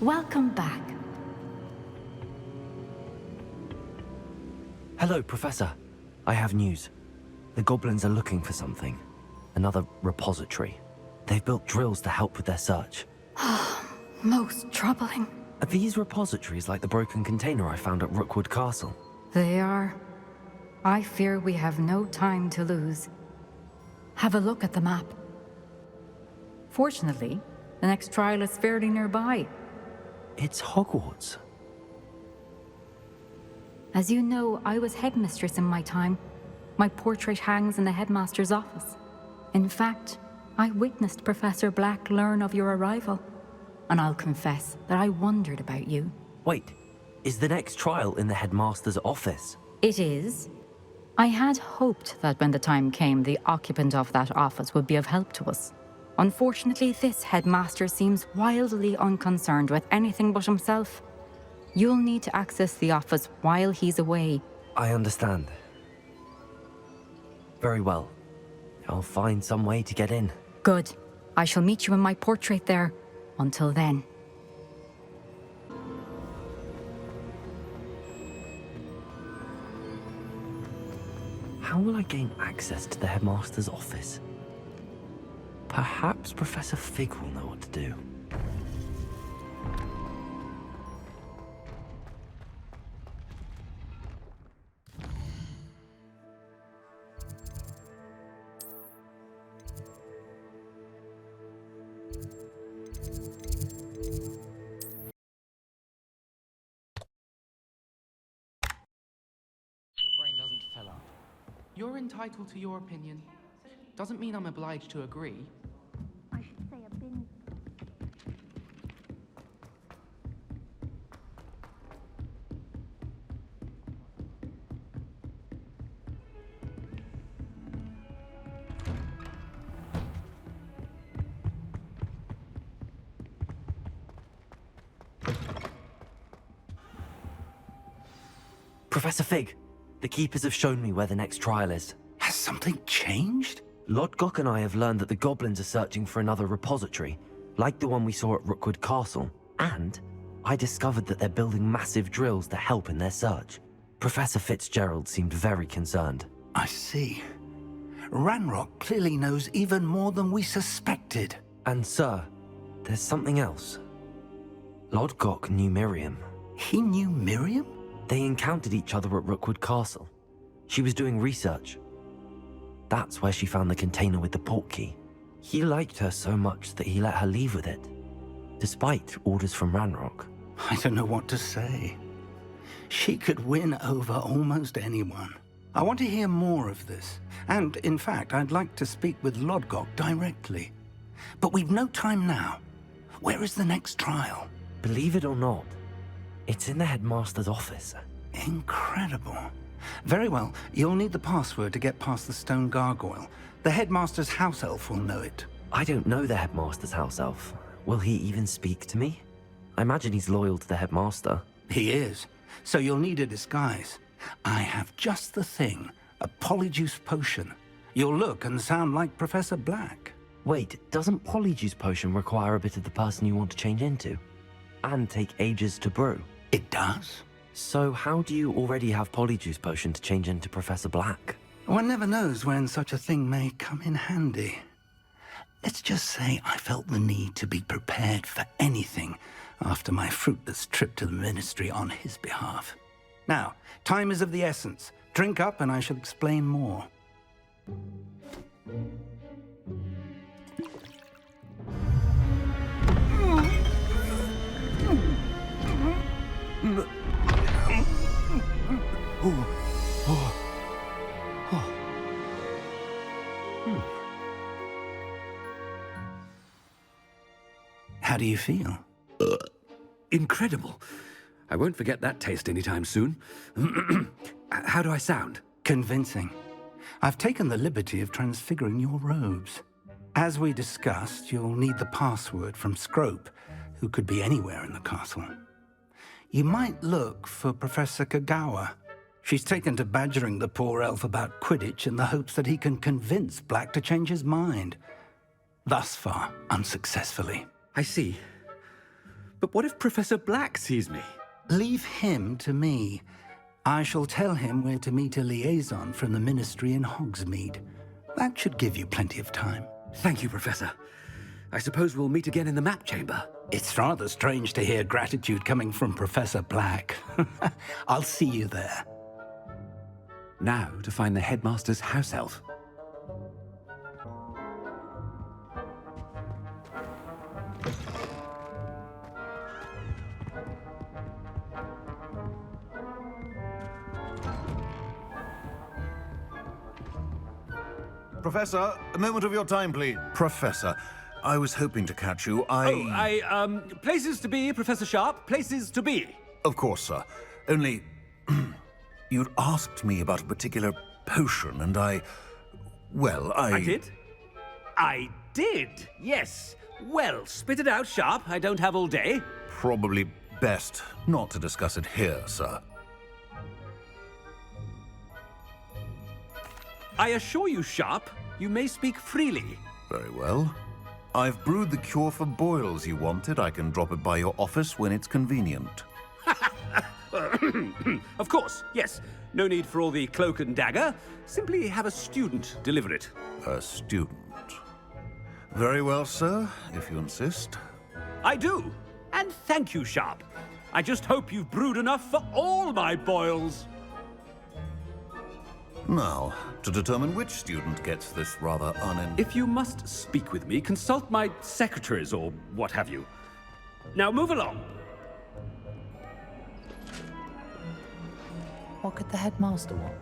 Welcome back. Hello, Professor. I have news. The goblins are looking for something. Another repository. They've built drills to help with their search. Most troubling. Are these repositories like the broken container I found at Rookwood Castle? They are. I fear we have no time to lose. Have a look at the map. Fortunately, the next trial is fairly nearby. It's Hogwarts. As you know, I was headmistress in my time. My portrait hangs in the headmaster's office. In fact, I witnessed Professor Black learn of your arrival. And I'll confess that I wondered about you. Wait, is the next trial in the headmaster's office? It is. I had hoped that when the time came, the occupant of that office would be of help to us. Unfortunately, this headmaster seems wildly unconcerned with anything but himself. You'll need to access the office while he's away. I understand. Very well. I'll find some way to get in. Good. I shall meet you in my portrait there. Until then. How will I gain access to the headmaster's office? Perhaps Professor Fig will know what to do. You're entitled to your opinion. Doesn't mean I'm obliged to agree. I should say a bin. Professor Fig, the Keepers have shown me where the next trial is. Has something changed? Lodgok and I have learned that the goblins are searching for another repository, like the one we saw at Rookwood Castle. And I discovered that they're building massive drills to help in their search. Professor Fitzgerald seemed very concerned. I see. Ranrock clearly knows even more than we suspected. And sir, there's something else. Lodgok knew Miriam. He knew Miriam? They encountered each other at Rookwood Castle. She was doing research. That's where she found the container with the portkey. He liked her so much that he let her leave with it, despite orders from Ranrock. I don't know what to say. She could win over almost anyone. I want to hear more of this. And, in fact, I'd like to speak with Lodgok directly. But we've no time now. Where is the next trial? Believe it or not, it's in the headmaster's office. Incredible. Very well, you'll need the password to get past the stone gargoyle. The headmaster's house elf will know it. I don't know the headmaster's house elf. Will he even speak to me? I imagine he's loyal to the headmaster. He is. So you'll need a disguise. I have just the thing. A polyjuice potion. You'll look and sound like Professor Black. Wait, doesn't Polyjuice Potion require a bit of the person you want to change into? And take ages to brew? It does. So how do you already have Polyjuice Potion to change into Professor Black? One never knows when such a thing may come in handy. Let's just say I felt the need to be prepared for anything after my fruitless trip to the Ministry on his behalf. Now, time is of the essence. Drink up and I shall explain more. How do you feel? Incredible. I won't forget that taste anytime soon. How do I sound? Convincing. I've taken the liberty of transfiguring your robes. As we discussed, you'll need the password from Scrope, who could be anywhere in the castle. You might look for Professor Kagawa. She's taken to badgering the poor elf about Quidditch in the hopes that he can convince Black to change his mind. Thus far, unsuccessfully. I see. But what if Professor Black sees me? Leave him to me. I shall tell him where to meet a liaison from the Ministry in Hogsmeade. That should give you plenty of time. Thank you, Professor. I suppose we'll meet again in the map chamber. It's rather strange to hear gratitude coming from Professor Black. I'll see you there. Now to find the headmaster's house elf. Professor, a moment of your time, please. Professor, I was hoping to catch you. Places to be, Professor Sharp. Places to be. Of course, sir. Only, you'd asked me about a particular potion, and I did? I did, yes. Well, spit it out, Sharp. I don't have all day. Probably best not to discuss it here, sir. I assure you, Sharp, you may speak freely. Very well. I've brewed the cure for boils you wanted. I can drop it by your office when it's convenient. Of course, yes. No need for all the cloak and dagger. Simply have a student deliver it. A student. Very well, sir, if you insist. I do. And thank you, Sharp. I just hope you've brewed enough for all my boils. Now, to determine which student gets this rather If you must speak with me, consult my secretaries or what have you. Now move along. What could the headmaster want?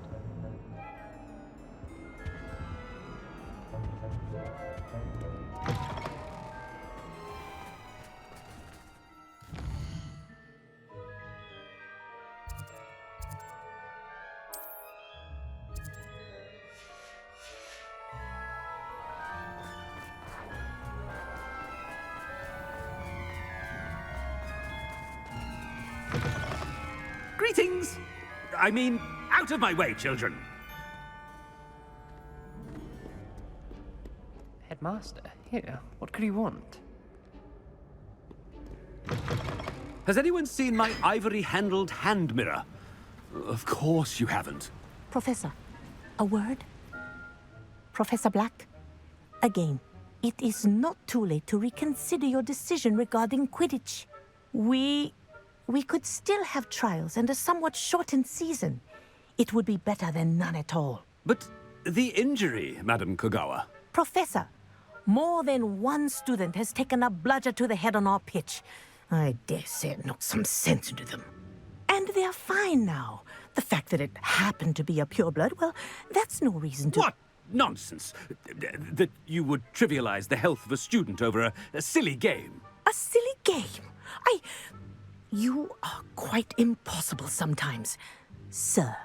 Greetings! I mean, out of my way, children! Headmaster, here, what could he want? Has anyone seen my ivory-handled hand mirror? Of course you haven't. Professor, a word? Professor Black, again, it is not too late to reconsider your decision regarding Quidditch. We could still have trials and a somewhat shortened season. It would be better than none at all. But the injury, Madam Kagawa. Professor, more than one student has taken a bludger to the head on our pitch. I dare say it knocked some sense into them. And they're fine now. The fact that it happened to be a pureblood, well, that's no reason to... What nonsense! That you would trivialize the health of a student over a silly game. A silly game? You are quite impossible sometimes. Sir,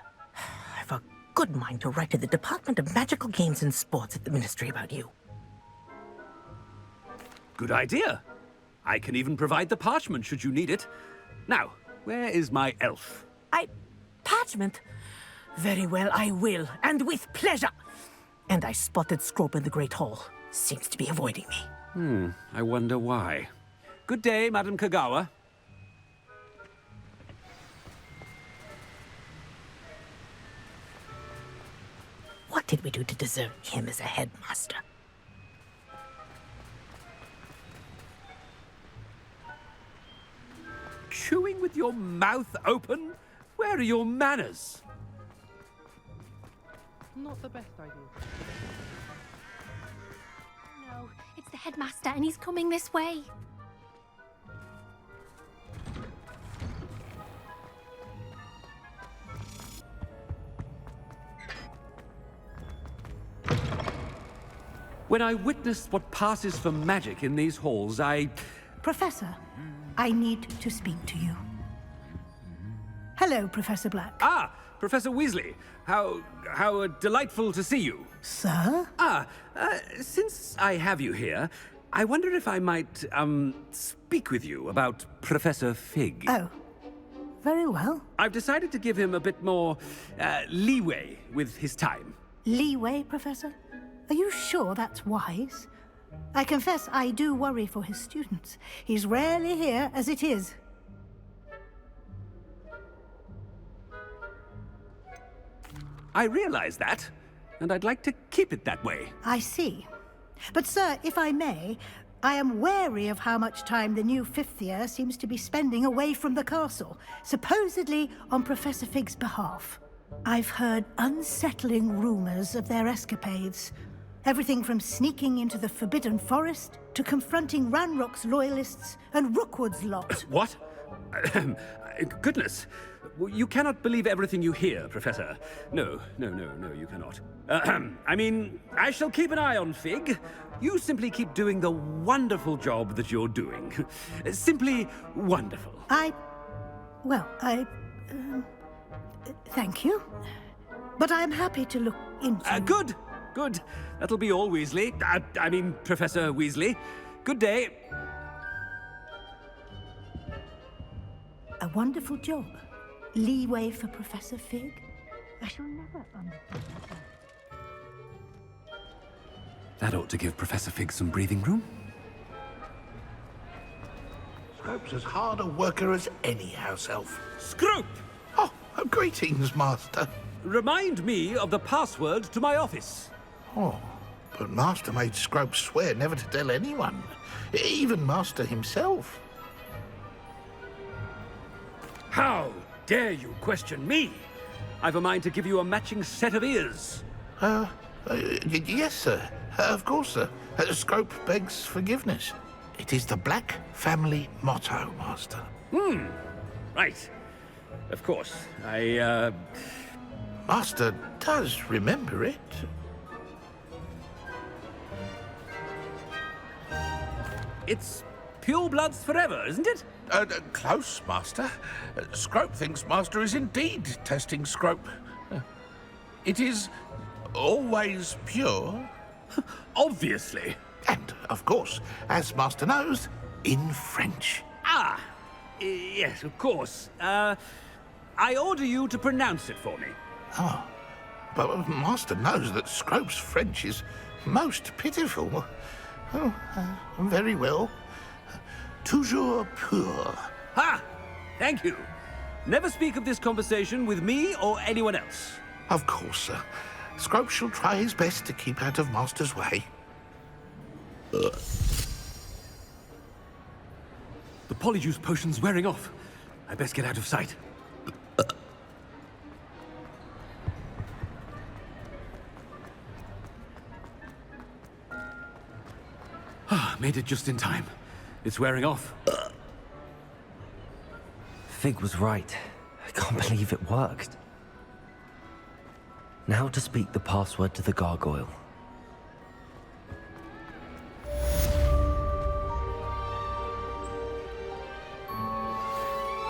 I've a good mind to write to the Department of Magical Games and Sports at the Ministry about you. Good idea. I can even provide the parchment should you need it. Now, where is my elf? Parchment? Very well, I will, and with pleasure. And I spotted Scrope in the Great Hall. Seems to be avoiding me. I wonder why. Good day, Madam Kagawa. What did we do to deserve him as a headmaster? Chewing with your mouth open? Where are your manners? Not the best idea. No, it's the headmaster and he's coming this way. When I witnessed what passes for magic in these halls, Professor, I need to speak to you. Hello, Professor Black. Ah, Professor Weasley. How delightful to see you. Sir? Since I have you here, I wonder if I might, speak with you about Professor Fig. Oh, very well. I've decided to give him a bit more, leeway with his time. Leeway, Professor? Are you sure that's wise? I confess I do worry for his students. He's rarely here as it is. I realize that, and I'd like to keep it that way. I see. But, sir, if I may, I am wary of how much time the new fifth year seems to be spending away from the castle, supposedly on Professor Fig's behalf. I've heard unsettling rumors of their escapades. Everything from sneaking into the Forbidden Forest to confronting Ranrock's loyalists and Rookwood's lot. What? Goodness. You cannot believe everything you hear, Professor. No, you cannot. I mean, I shall keep an eye on Fig. You simply keep doing the wonderful job that you're doing. Simply wonderful. Thank you. But I'm happy to look into... Good. That'll be all, Weasley. I mean, Professor Weasley. Good day. A wonderful job. Leeway for Professor Fig? I shall never understand that. That ought to give Professor Fig some breathing room. Scrope's as hard a worker as any house elf. Scrope! Oh, greetings, Master. Remind me of the password to my office. Oh, but Master made Scrope swear never to tell anyone, even Master himself. How dare you question me? I've a mind to give you a matching set of ears. Yes, sir. Of course, sir. Scrope begs forgiveness. It is the Black family motto, Master. Right. Of course. Master does remember it. It's pure bloods forever, isn't it? Close, Master. Scrope thinks Master is indeed testing Scrope. It is always pure. Obviously. And, of course, as Master knows, in French. Yes, of course. I order you to pronounce it for me. Oh, but Master knows that Scrope's French is most pitiful. Oh, very well. Toujours pur. Ha! Thank you. Never speak of this conversation with me or anyone else. Of course, sir. Scrope shall try his best to keep out of Master's way. The polyjuice potion's wearing off. I best get out of sight. Made it just in time. It's wearing off. Fig was right. I can't believe it worked. Now to speak the password to the gargoyle.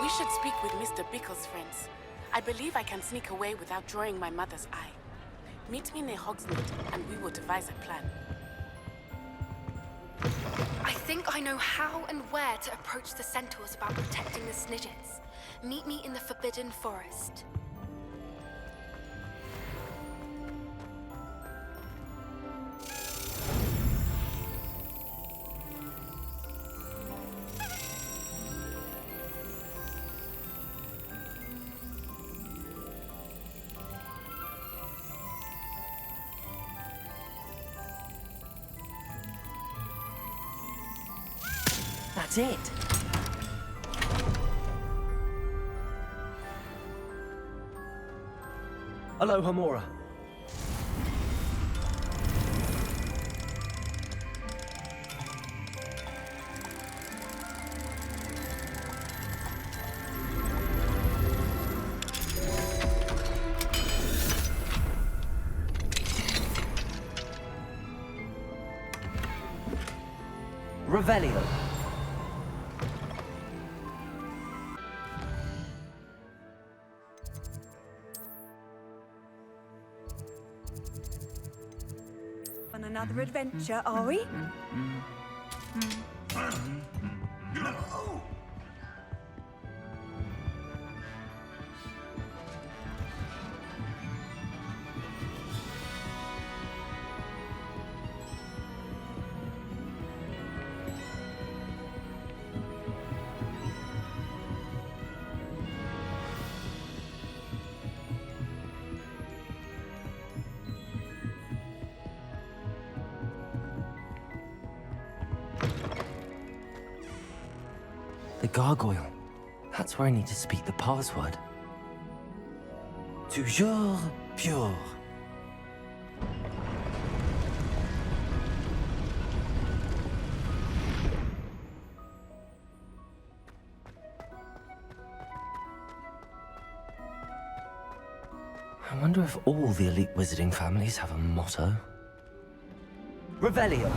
We should speak with Mr. Bickle's friends. I believe I can sneak away without drawing my mother's eye. Meet me near Hogsmeade, and we will devise a plan. I think I know how and where to approach the centaurs about protecting the Snidgets. Meet me in the Forbidden Forest. That's it. Aloha, Mora. Revelio. another adventure, are we? The gargoyle. That's where I need to speak the password. Toujours pure. I wonder if all the elite wizarding families have a motto. Revelio.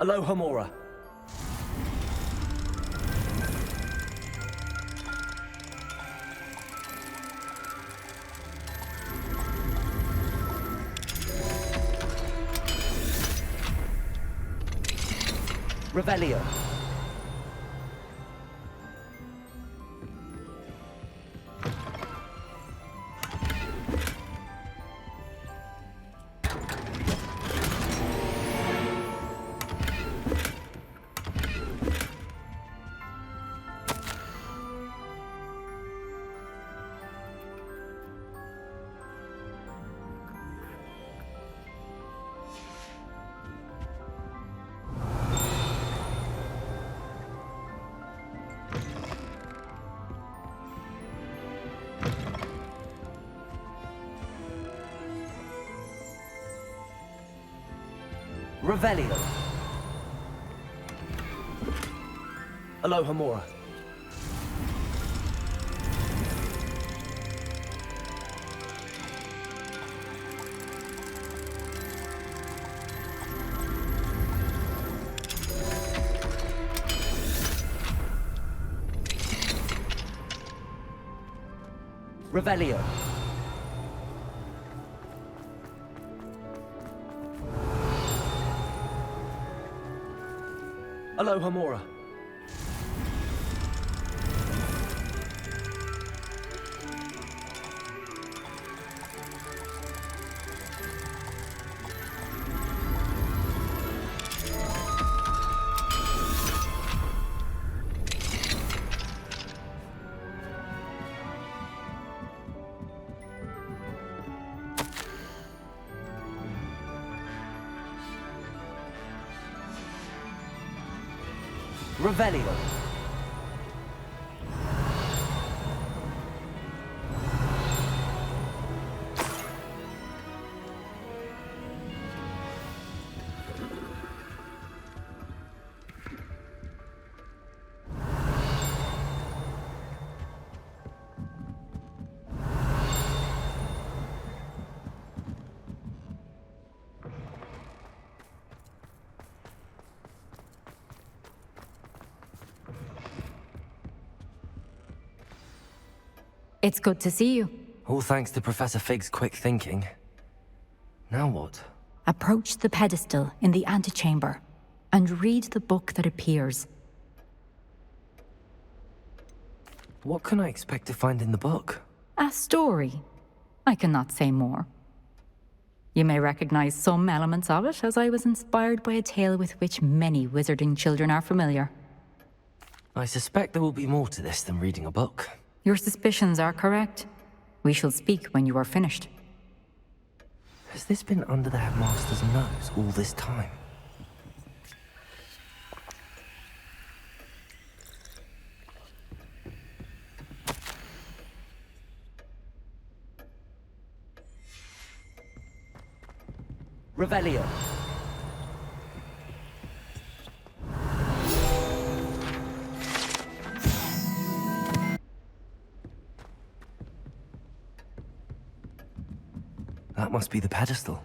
Aloha Mora. Revelio. Revelio. Aloha Mora. Revelio. Aloha Mora. Revelio. It's good to see you. All thanks to Professor Fig's quick thinking. Now what? Approach the pedestal in the antechamber and read the book that appears. What can I expect to find in the book? A story. I cannot say more. You may recognize some elements of it, as I was inspired by a tale with which many wizarding children are familiar. I suspect there will be more to this than reading a book. Your suspicions are correct. We shall speak when you are finished. Has this been under the headmaster's nose all this time? Revelio. That must be the pedestal.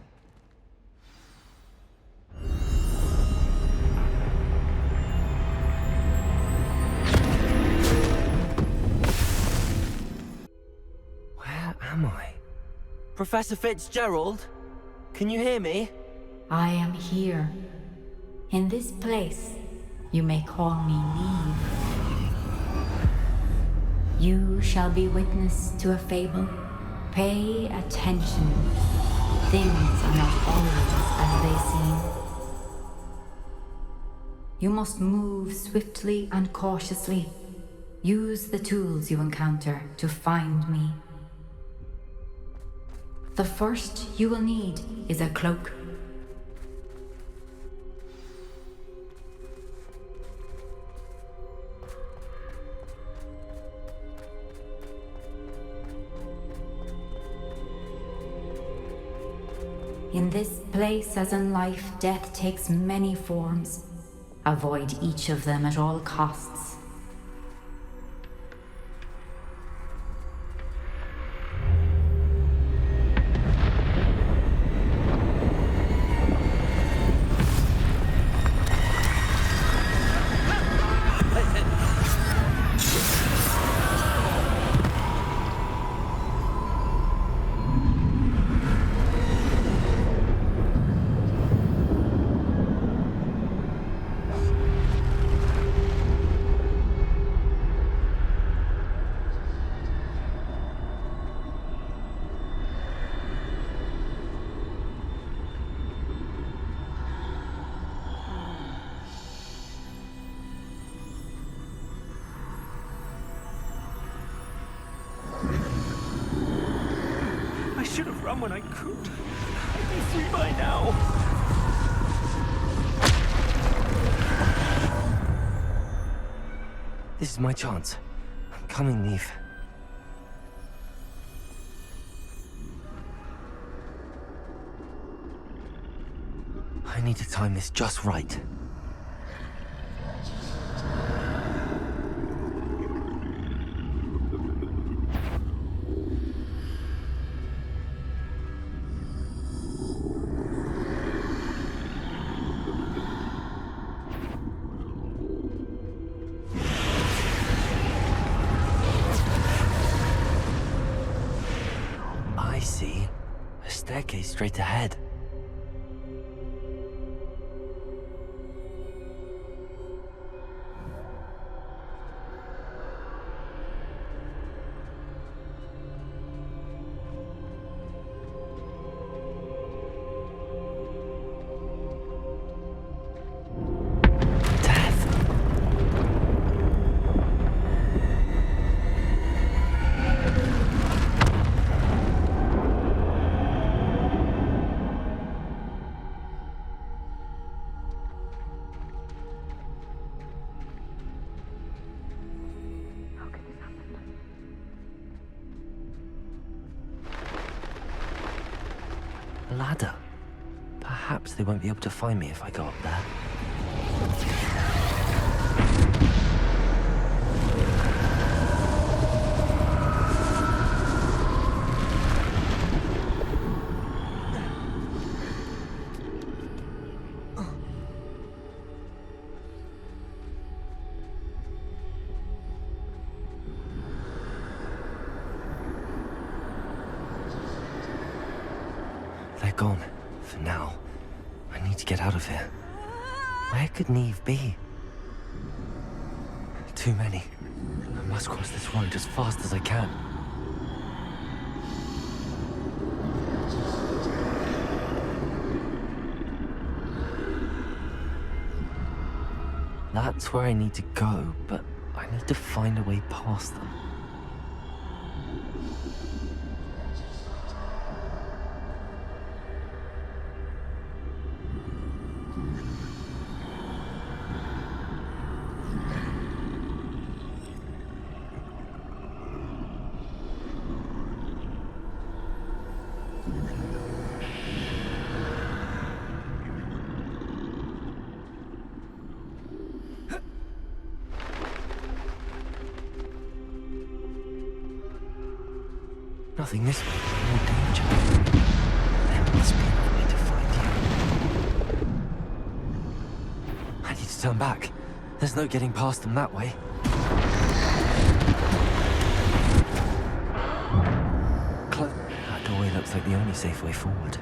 Professor Fitzgerald? Can you hear me? I am here. In this place, you may call me Neve. You shall be witness to a fable. Pay attention. Things are not always as they seem. You must move swiftly and cautiously. Use the tools you encounter to find me. The first you will need is a cloak. In this place, as in life, death takes many forms. Avoid each of them at all costs. I should have run when I could. I'd be free by now. This is my chance. I'm coming, Neve. I need to time this just right. I see. A staircase straight ahead. Ladder. Perhaps they won't be able to find me if I go up there. They're gone, for now. I need to get out of here. Where could Neve be? Too many. I must cross this road as fast as I can. That's where I need to go, but I need to find a way past them. Nothing this way, no danger. There must be another way to find you. I need to turn back. There's no getting past them that way. That doorway looks looks like the only safe way forward.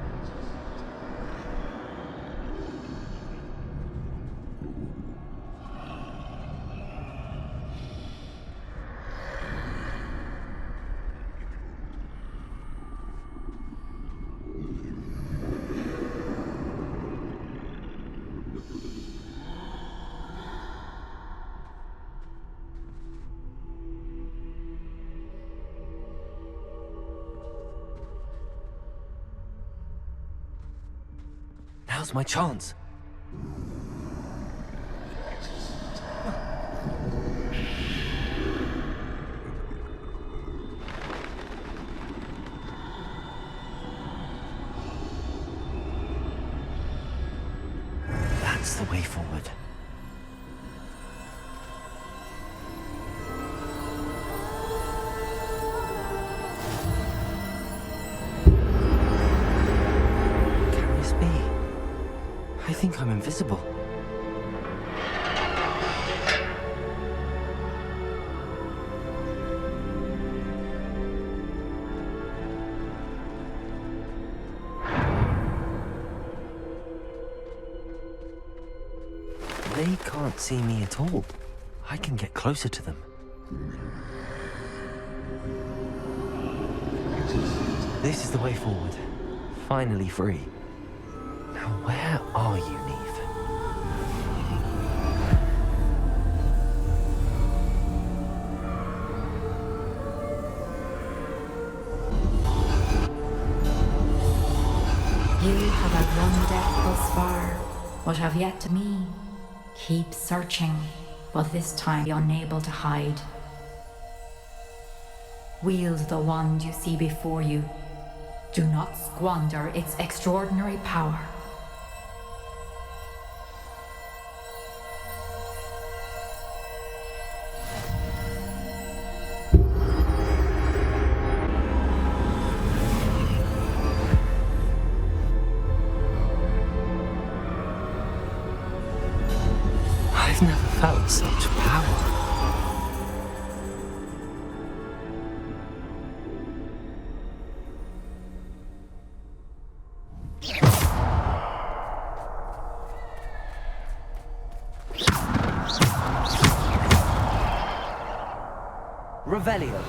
Now's my chance. That's the way forward. I think I'm invisible. They can't see me at all. I can get closer to them. This is the way forward. Finally free. Now, where are you, Neve? You have outrun death thus far, but have yet to me. Keep searching, but this time be unable to hide. Wield the wand you see before you. Do not squander its extraordinary power. I've never felt such power. Revelio.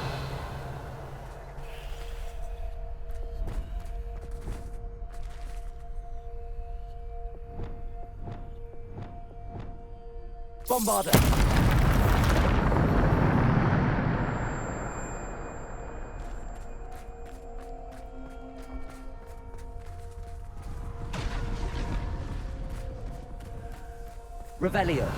Bombarda. Revelio.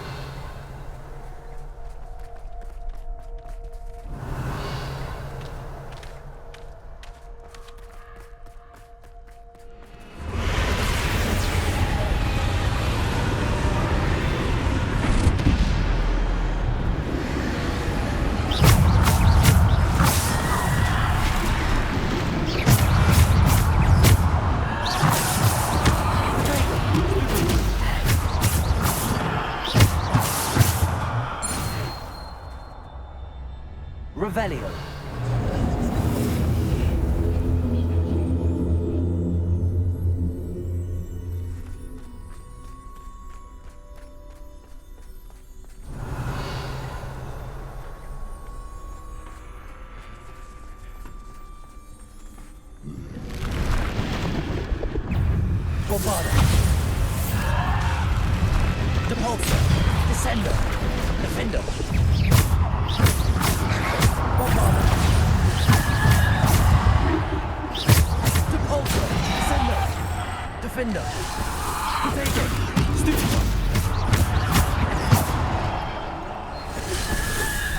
Revelio. Bombarda. Depulsor. Descender. Defender. Bombarda. Depulsor. Descender. Defender. Potato. Stupefy.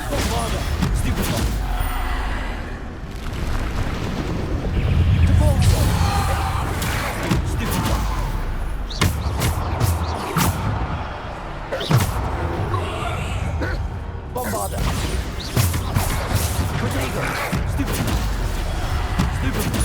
Bombarda. Stupefy. Depulsor. Stupefy. Bombarda. Potato. Stupefy. Stupefy.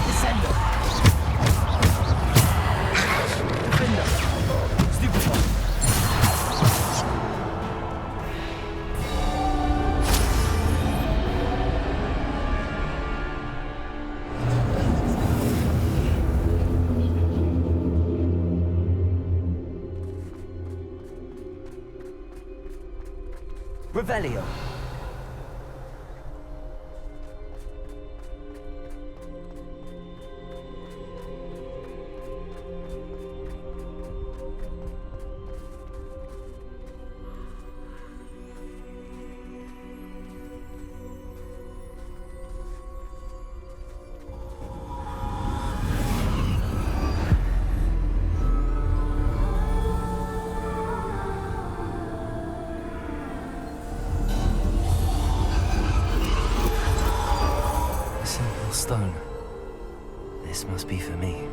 Descender. Defender. Stupefy. Revelio. Stone. This must be for me.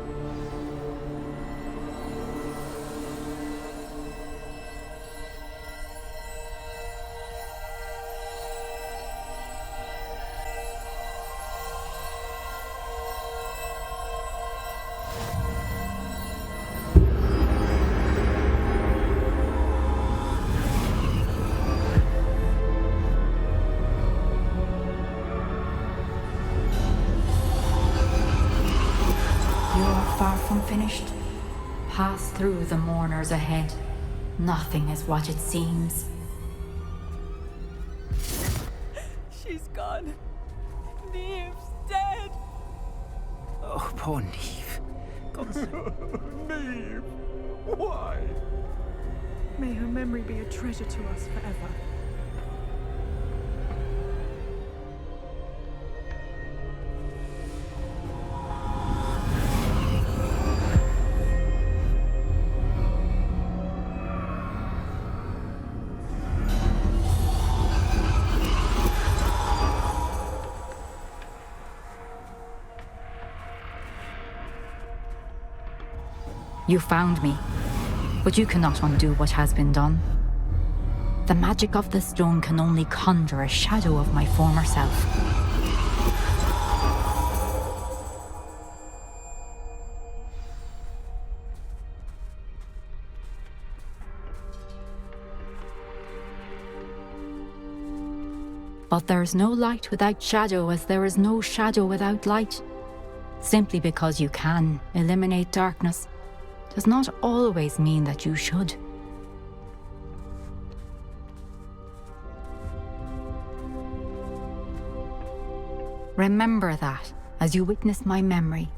Finished. Pass through the mourners ahead. Nothing is what it seems. She's gone. Neve's dead. Oh, poor Neve. God's sake. Neve! Why? May her memory be a treasure to us forever. You found me, but you cannot undo what has been done. The magic of the stone can only conjure a shadow of my former self. But there is no light without shadow, as there is no shadow without light. Simply because you can eliminate darkness does not always mean that you should. Remember that as you witness my memory.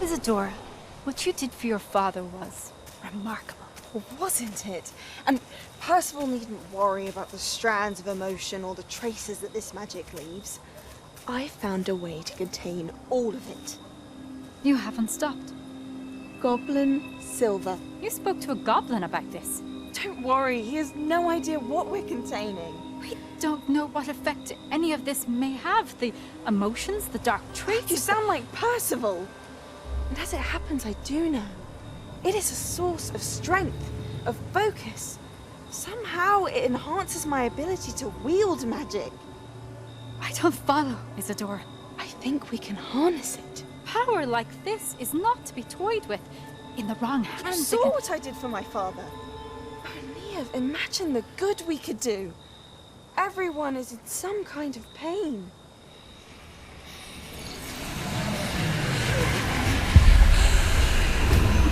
Isadora, what you did for your father was remarkable. Wasn't it? And Percival needn't worry about the strands of emotion or the traces that this magic leaves. I found a way to contain all of it. You haven't stopped. Goblin Silver. You spoke to a goblin about this. Don't worry, he has no idea what we're containing. We don't know what effect any of this may have. The emotions, the dark traits. You sound like Percival. And as it happens, I do know. It is a source of strength, of focus. Somehow it enhances my ability to wield magic. I don't follow, Isadora. I think we can harness it. Power like this is not to be toyed with. In the wrong hands. You saw what I did for my father. Oh, Neve, imagine the good we could do. Everyone is in some kind of pain.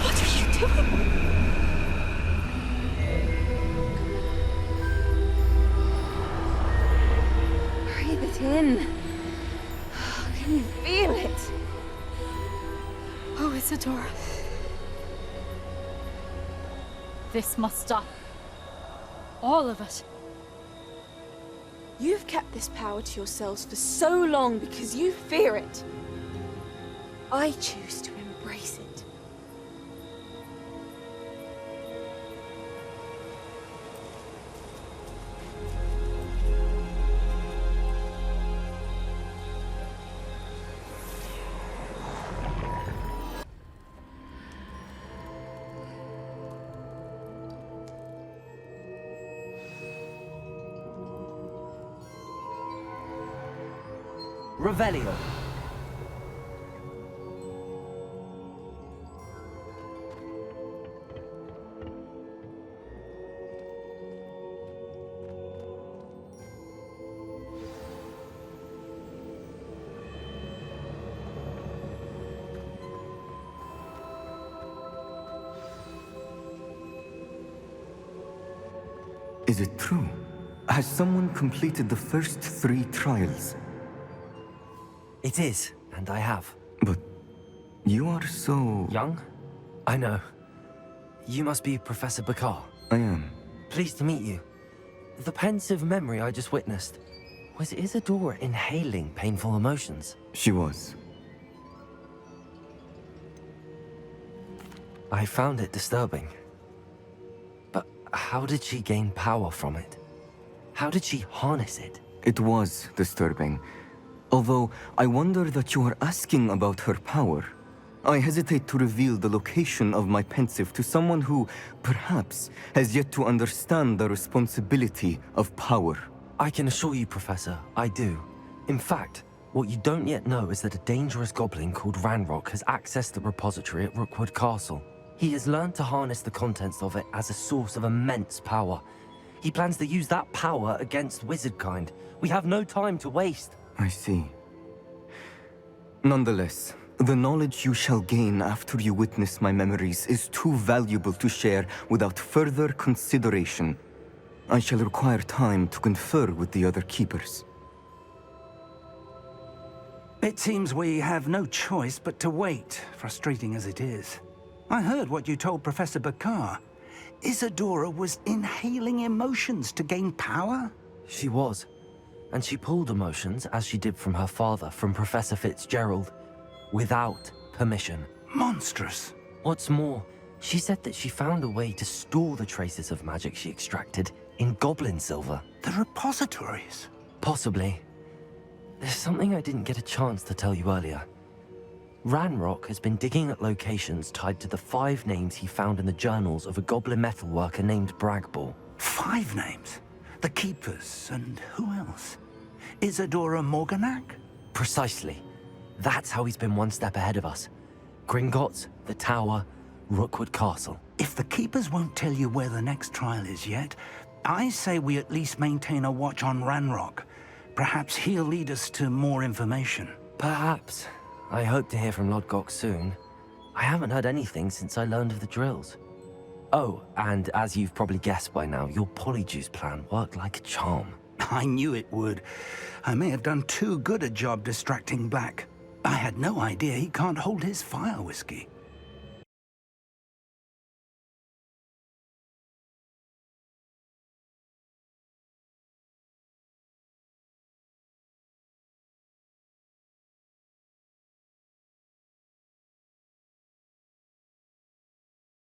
What are you doing? Breathe it in. Can you feel it? Oh, Isadora. This must stop. All of it. You've kept this power to yourselves for so long because you fear it. I choose to embrace it. Revelio. Is it true? Has someone completed the first 3 trials? It is, and I have. But you are so... Young? I know. You must be Professor Bakar. I am. Pleased to meet you. The pensive memory I just witnessed, was Isadora inhaling painful emotions? She was. I found it disturbing. But how did she gain power from it? How did she harness it? It was disturbing. Although, I wonder that you are asking about her power. I hesitate to reveal the location of my pensive to someone who, perhaps, has yet to understand the responsibility of power. I can assure you, Professor, I do. In fact, what you don't yet know is that a dangerous goblin called Ranrock has accessed the repository at Rookwood Castle. He has learned to harness the contents of it as a source of immense power. He plans to use that power against wizardkind. We have no time to waste. I see. Nonetheless, the knowledge you shall gain after you witness my memories is too valuable to share without further consideration. I shall require time to confer with the other keepers. It seems we have no choice but to wait, frustrating as it is. I heard what you told Professor Bakar. Isadora was inhaling emotions to gain power? She was. And she pulled emotions, as she did from her father, from Professor Fitzgerald, without permission. Monstrous. What's more, she said that she found a way to store the traces of magic she extracted in goblin silver. The repositories? Possibly. There's something I didn't get a chance to tell you earlier. Ranrock has been digging at locations tied to the 5 names he found in the journals of a goblin metalworker named Bragball. 5 names? The Keepers, and who else? Isadora Morganac? Precisely. That's how he's been one step ahead of us. Gringotts, the Tower, Rookwood Castle. If the Keepers won't tell you where the next trial is yet, I say we at least maintain a watch on Ranrock. Perhaps he'll lead us to more information. Perhaps. I hope to hear from Lodgok soon. I haven't heard anything since I learned of the drills. Oh, and as you've probably guessed by now, your polyjuice plan worked like a charm. I knew it would. I may have done too good a job distracting Black. I had no idea he can't hold his fire whiskey.